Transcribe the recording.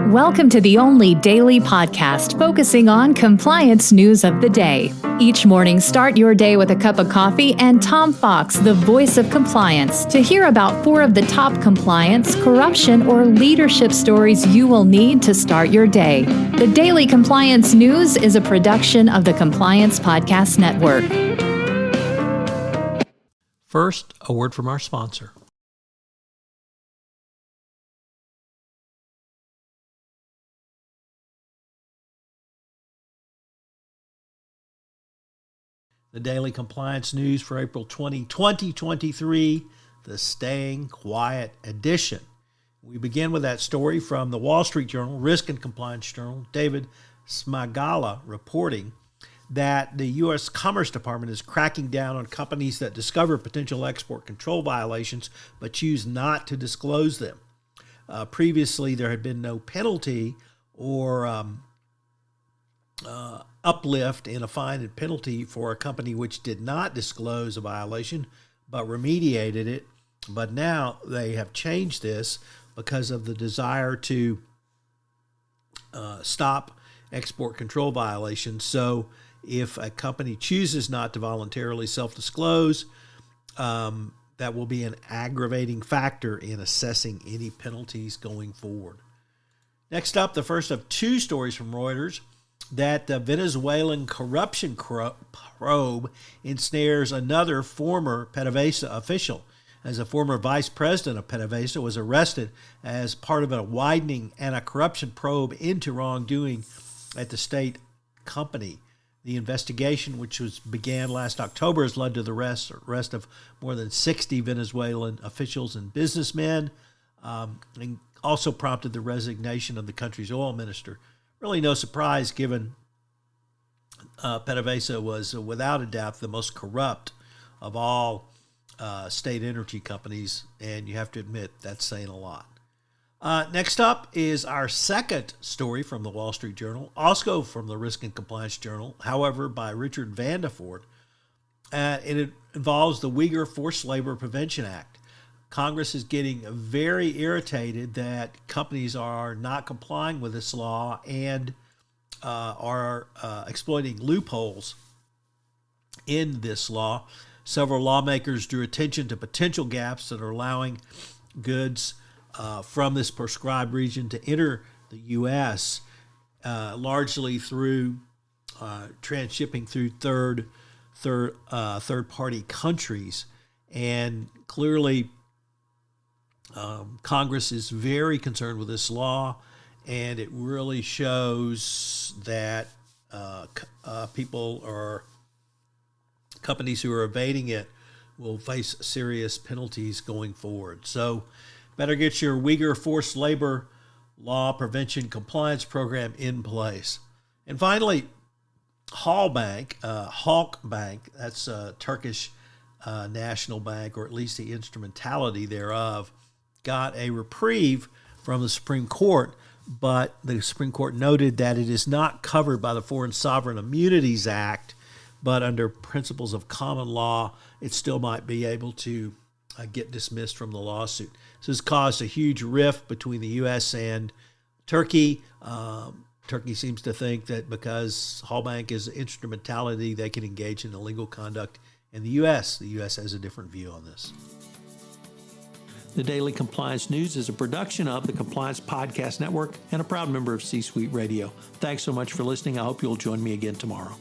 Welcome to the only daily podcast focusing on compliance news of the day. Each morning, start your day with a cup of coffee and Tom Fox, the voice of compliance, to hear about 4 of the top compliance, corruption, or leadership stories you will need to start your day. The Daily Compliance News is a production of the Compliance Podcast Network. First, a word from our sponsor. The Daily Compliance News for April 20, 2023, the Staying Quiet edition. We begin with that story from the Wall Street Journal, Risk and Compliance Journal, David Smagala reporting that the U.S. Commerce Department is cracking down on companies that discover potential export control violations but choose not to disclose them. Previously, there had been no penalty or uplift in a fine and penalty for a company which did not disclose a violation but remediated it. But now they have changed this because of the desire to stop export control violations. So if a company chooses not to voluntarily self-disclose, that will be an aggravating factor in assessing any penalties going forward. Next up, the first of 2 stories from Reuters, that the Venezuelan corruption probe ensnares another former PDVSA official, as a former vice president of PDVSA was arrested as part of a widening anti-corruption probe into wrongdoing at the state company. The investigation, which began last October, has led to the arrest of more than 60 Venezuelan officials and businessmen, and also prompted the resignation of the country's oil minister. Really no surprise, given PDVSA was without a doubt the most corrupt of all state energy companies, and you have to admit that's saying a lot. Next up is our second story from the Wall Street Journal, also from the Risk and Compliance Journal, however, by Richard Vandeford, and it involves the Uyghur Forced Labor Prevention Act. Congress is getting very irritated that companies are not complying with this law and are exploiting loopholes in this law. Several lawmakers drew attention to potential gaps that are allowing goods from this prescribed region to enter the U.S., largely through transshipping through third-party countries. And clearly, Congress is very concerned with this law, and it really shows that people or companies who are evading it will face serious penalties going forward. So better get your Uyghur Forced Labor Law Prevention Compliance Program in place. And finally, Halk Bank, that's a Turkish national bank, or at least the instrumentality thereof, got a reprieve from the Supreme Court, but the Supreme Court noted that it is not covered by the Foreign Sovereign Immunities Act, but under principles of common law, it still might be able to get dismissed from the lawsuit. This has caused a huge rift between the U.S. and Turkey. Turkey seems to think that because Hall Bank is instrumentality, they can engage in illegal conduct in the U.S. The U.S. has a different view on this. The Daily Compliance News is a production of the Compliance Podcast Network and a proud member of C-Suite Radio. Thanks so much for listening. I hope you'll join me again tomorrow.